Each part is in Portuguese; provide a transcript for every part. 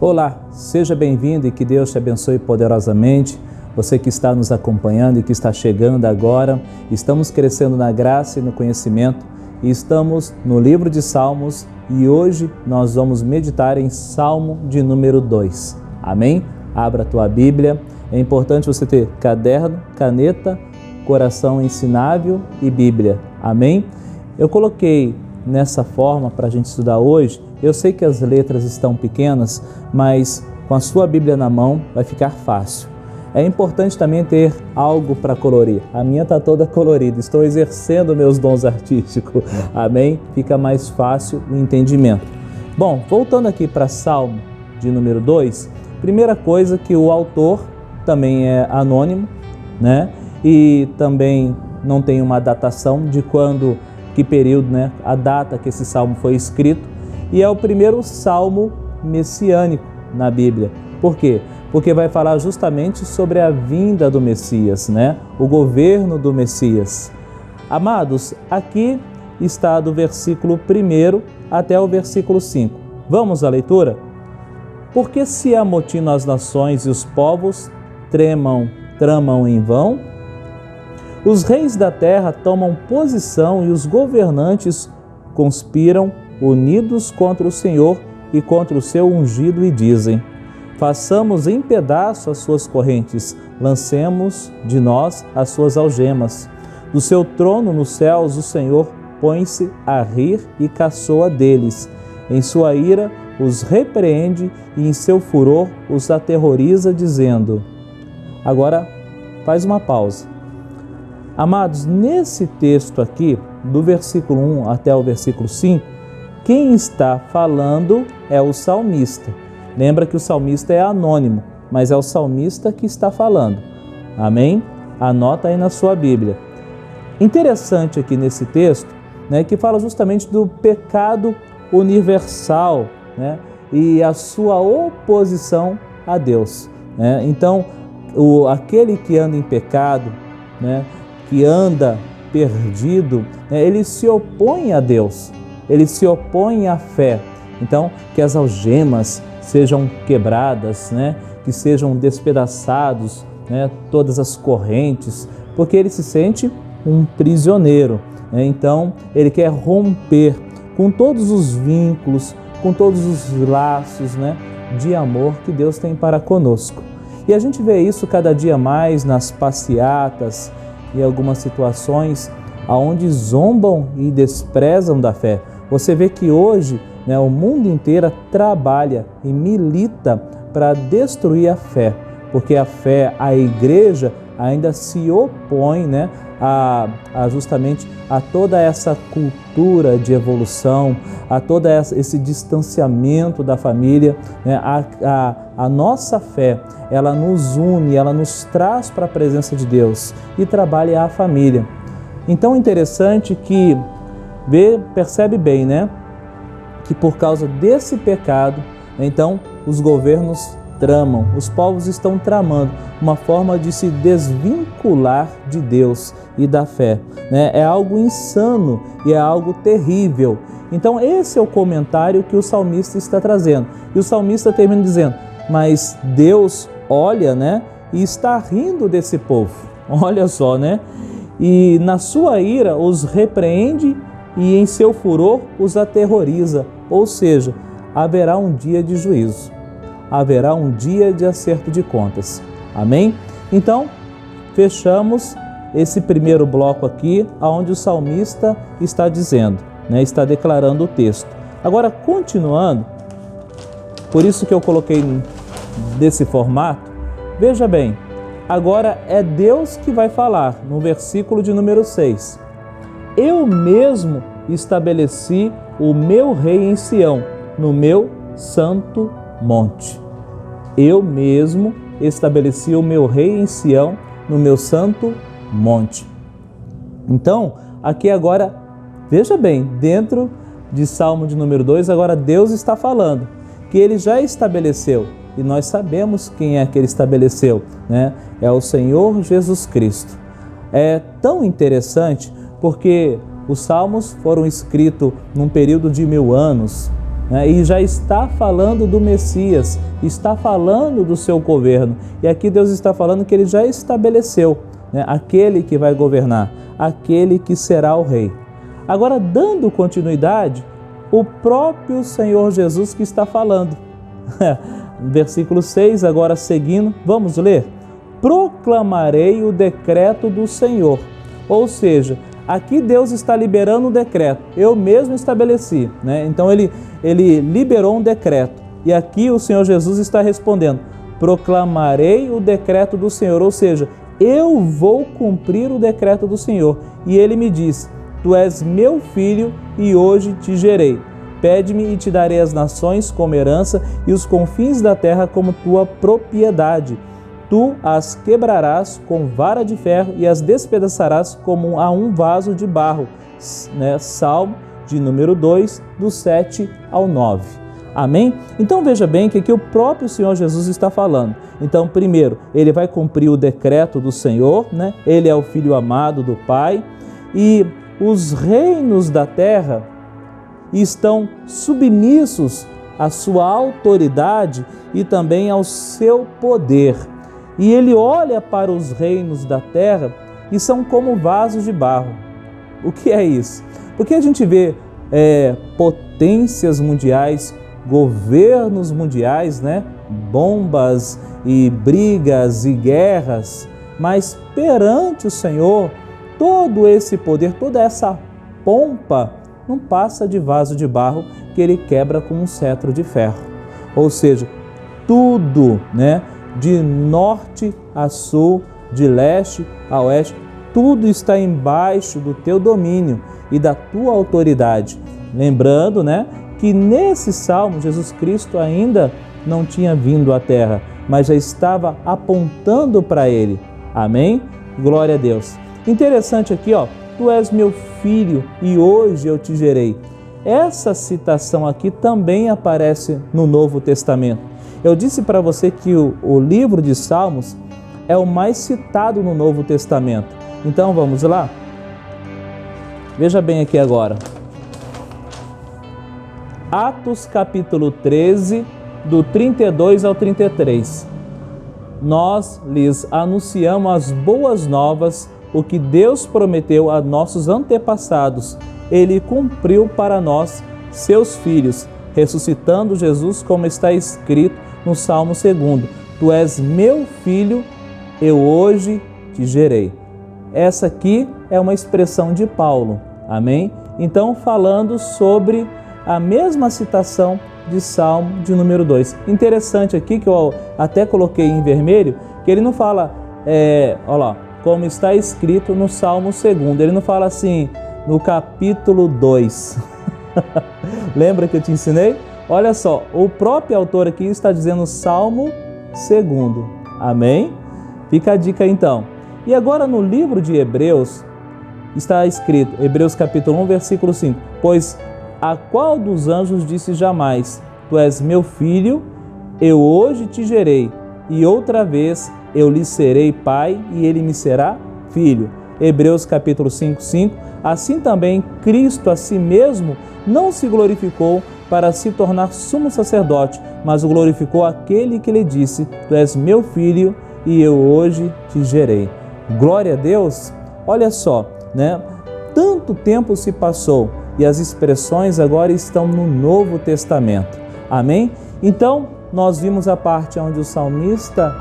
Olá, seja bem-vindo e que Deus te abençoe poderosamente. Você que está nos acompanhando e que está chegando agora, estamos crescendo na graça e no conhecimento e estamos no livro de Salmos e hoje nós vamos meditar em Salmo de número 2. Amém? Abra a tua Bíblia. É importante você ter caderno, caneta, coração ensinável e Bíblia. Amém? Eu coloquei nessa forma para a gente estudar hoje. Eu sei que as letras estão pequenas, mas com a sua Bíblia na mão vai ficar fácil. É importante também ter algo para colorir. A minha está toda colorida, estou exercendo meus dons artísticos. Amém? Fica mais fácil o entendimento. Bom, voltando aqui para Salmo de número 2, primeira coisa que o autor também é anônimo, né? E também não tem uma datação de quando, que período, né? A data que esse salmo foi escrito. E é o primeiro salmo messiânico na Bíblia. Por quê? Porque vai falar justamente sobre a vinda do Messias, né? O governo do Messias. Amados, aqui está do versículo 1 até o versículo 5. Vamos à leitura? Porque se amotinam as nações e os povos tramam em vão? Os reis da terra tomam posição e os governantes conspiram unidos contra o Senhor e contra o seu ungido e dizem: façamos em pedaço as suas correntes, lancemos de nós as suas algemas. Do seu trono nos céus o Senhor põe-se a rir e caçoa deles. Em sua ira os repreende e em seu furor os aterroriza, dizendo... Agora faz uma pausa. Amados, nesse texto aqui, do versículo 1 até o versículo 5, quem está falando é o salmista. Lembra que o salmista é anônimo, mas é o salmista que está falando. Amém? Anota aí na sua Bíblia. Interessante aqui nesse texto, né, que fala justamente do pecado universal, né, e a sua oposição a Deus. Né? Então, aquele que anda em pecado, né, que anda perdido, né, ele se opõe a Deus. Ele se opõe à fé. Então, que as algemas sejam quebradas, né? Que sejam despedaçados, né? Todas as correntes, porque ele se sente um prisioneiro. Né? Então, ele quer romper com todos os vínculos, com todos os laços, né? De amor que Deus tem para conosco. E a gente vê isso cada dia mais nas passeatas e algumas situações onde zombam e desprezam da fé. Você vê que hoje, né, o mundo inteiro trabalha e milita para destruir a fé, porque a fé, a igreja ainda se opõe, né, justamente a toda essa cultura de evolução, a todo esse distanciamento da família. Né, a nossa fé, ela nos une, ela nos traz para a presença de Deus e trabalha a família. Então é interessante que percebe bem, né? Que por causa desse pecado, então os governos tramam, os povos estão tramando uma forma de se desvincular de Deus e da fé. Né? É algo insano e é algo terrível. Então esse é o comentário que o salmista está trazendo. E o salmista termina dizendo, mas Deus olha, né? E está rindo desse povo. Olha só, né? E na sua ira os repreende e em seu furor os aterroriza. Ou seja, haverá um dia de juízo, haverá um dia de acerto de contas. Amém? Então, fechamos esse primeiro bloco aqui, onde o salmista está dizendo, né, está declarando o texto. Agora, continuando, por isso que eu coloquei desse formato, veja bem, agora é Deus que vai falar, no versículo de número 6. Eu mesmo estabeleci o meu rei em Sião, no meu santo monte. Eu mesmo estabeleci o meu rei em Sião, no meu santo monte. Então, aqui agora, veja bem, dentro de Salmo de número 2, agora Deus está falando que Ele já estabeleceu, e nós sabemos quem é que Ele estabeleceu, né? É o Senhor Jesus Cristo. É tão interessante porque os salmos foram escritos num período de 1000 anos, né? E já está falando do Messias, está falando do seu governo. E aqui Deus está falando que ele já estabeleceu, né, aquele que vai governar, aquele que será o rei. Agora, dando continuidade, o próprio Senhor Jesus que está falando. Versículo 6, agora seguindo, vamos ler? Proclamarei o decreto do Senhor. Ou seja, aqui Deus está liberando um decreto, eu mesmo estabeleci, né? Então ele liberou um decreto. E aqui o Senhor Jesus está respondendo, proclamarei o decreto do Senhor, ou seja, eu vou cumprir o decreto do Senhor. E ele me disse, tu és meu filho e hoje te gerei. Pede-me e te darei as nações como herança e os confins da terra como tua propriedade. Tu as quebrarás com vara de ferro e as despedaçarás como a um vaso de barro. Né? Salmo de número 2, do 7 ao 9. Amém? Então veja bem que aqui o próprio Senhor Jesus está falando. Então, primeiro, ele vai cumprir o decreto do Senhor, né? Ele é o Filho amado do Pai e os reinos da terra estão submissos à sua autoridade e também ao seu poder. E ele olha para os reinos da terra e são como vasos de barro. O que é isso? Porque a gente vê potências mundiais, governos mundiais, né? Bombas e brigas e guerras, mas perante o Senhor, todo esse poder, toda essa pompa, não passa de vaso de barro que ele quebra com um cetro de ferro. Ou seja, tudo, né, de norte a sul, de leste a oeste, tudo está embaixo do teu domínio e da tua autoridade. Lembrando, né, que nesse salmo Jesus Cristo ainda não tinha vindo à terra, mas já estava apontando para ele. Amém? Glória a Deus. Interessante aqui, ó. Tu és meu filho e hoje eu te gerei. Essa citação aqui também aparece no Novo Testamento. Eu disse para você que o livro de Salmos é o mais citado no Novo Testamento. Então vamos lá? Veja bem aqui agora. Atos capítulo 13, do 32 ao 33. Nós lhes anunciamos as boas novas, o que Deus prometeu a nossos antepassados, ele cumpriu para nós, seus filhos, ressuscitando Jesus, como está escrito no Salmo 2. Tu és meu filho, eu hoje te gerei. Essa aqui é uma expressão de Paulo, amém? Então, falando sobre a mesma citação de Salmo de número 2. Interessante aqui, que eu até coloquei em vermelho, que ele não fala, olha lá, como está escrito no Salmo 2. Ele não fala assim, no capítulo 2. Lembra que eu te ensinei? Olha só, o próprio autor aqui está dizendo Salmo 2. Amém? Fica a dica então. E agora no livro de Hebreus está escrito, Hebreus capítulo 1, versículo 5. Pois a qual dos anjos disse jamais, tu és meu filho, eu hoje te gerei, e outra vez eu lhe serei pai e ele me será filho. Hebreus capítulo 5, 5. Assim também Cristo a si mesmo não se glorificou para se tornar sumo sacerdote, mas o glorificou aquele que lhe disse, tu és meu filho e eu hoje te gerei. Glória a Deus! Olha só, né? Tanto tempo se passou e as expressões agora estão no Novo Testamento. Amém? Então, nós vimos a parte onde o salmista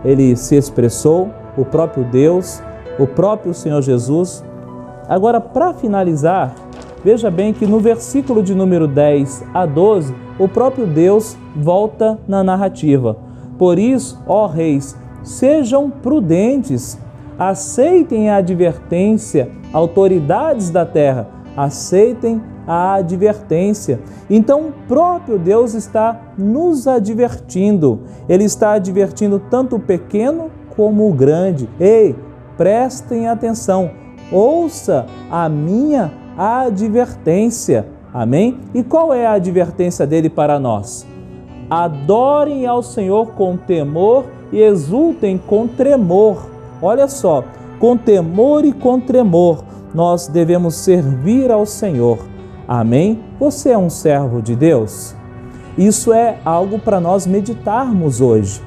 ele se expressou, o próprio Deus, o próprio Senhor Jesus. Agora, para finalizar, veja bem que no versículo de número 10 a 12, o próprio Deus volta na narrativa. Por isso, ó reis, sejam prudentes, aceitem a advertência, autoridades da terra, aceitem a advertência. Então, o próprio Deus está nos advertindo. Ele está advertindo tanto o pequeno como o grande. Ei, prestem atenção, ouça a minha advertência. Amém? E qual é a advertência dele para nós? Adorem ao Senhor com temor e exultem com tremor. Olha só, com temor e com tremor nós devemos servir ao Senhor. Amém? Você é um servo de Deus? Isso é algo para nós meditarmos hoje.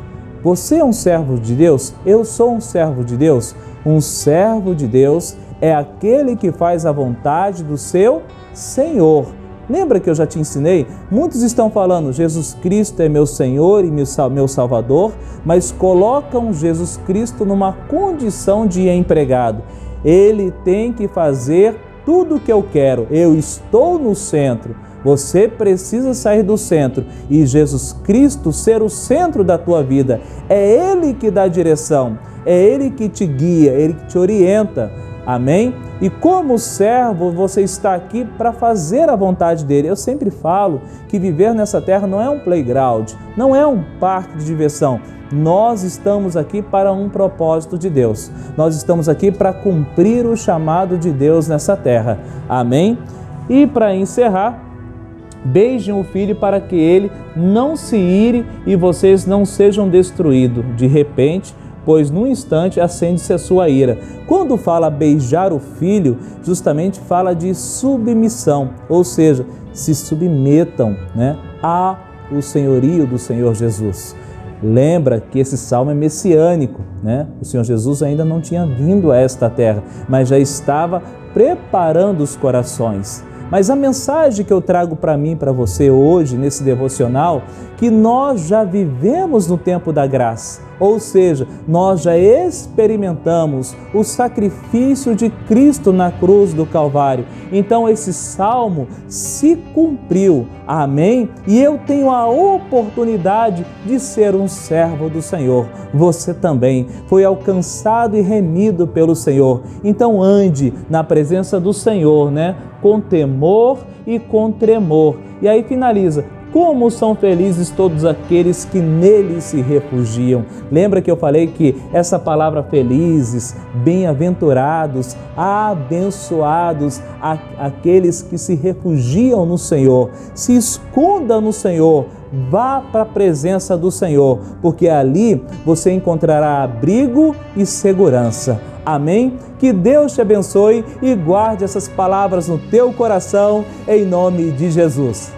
Você é um servo de Deus? Eu sou um servo de Deus? Um servo de Deus é aquele que faz a vontade do seu Senhor. Lembra que eu já te ensinei? Muitos estão falando, Jesus Cristo é meu Senhor e meu Salvador, mas colocam Jesus Cristo numa condição de empregado. Ele tem que fazer tudo o que eu quero. Eu estou no centro. Você precisa sair do centro e Jesus Cristo ser o centro da tua vida. É Ele que dá direção, é Ele que te guia, Ele que te orienta. Amém? E como servo, você está aqui para fazer a vontade dele. Eu sempre falo que viver nessa terra não é um playground, não é um parque de diversão. Nós estamos aqui para um propósito de Deus. Nós estamos aqui para cumprir o chamado de Deus nessa terra. Amém? E para encerrar, beijem o filho para que ele não se ire e vocês não sejam destruídos de repente, pois num instante acende-se a sua ira. Quando fala beijar o filho, justamente fala de submissão, ou seja, se submetam, ao senhorio do Senhor Jesus. Lembra que esse salmo é messiânico, O Senhor Jesus ainda não tinha vindo a esta terra, mas já estava preparando os corações. Mas a mensagem que eu trago para mim, para você hoje, nesse devocional, que nós já vivemos no tempo da graça, ou seja, nós já experimentamos o sacrifício de Cristo na cruz do Calvário. Então esse salmo se cumpriu, amém? E eu tenho a oportunidade de ser um servo do Senhor. Você também foi alcançado e remido pelo Senhor. Então ande na presença do Senhor, com temor e com tremor. E aí finaliza, como são felizes todos aqueles que nele se refugiam. Lembra que eu falei que essa palavra felizes, bem-aventurados, abençoados, aqueles que se refugiam no Senhor. Se esconda no Senhor, vá para a presença do Senhor, porque ali você encontrará abrigo e segurança. Amém? Que Deus te abençoe e guarde essas palavras no teu coração, em nome de Jesus.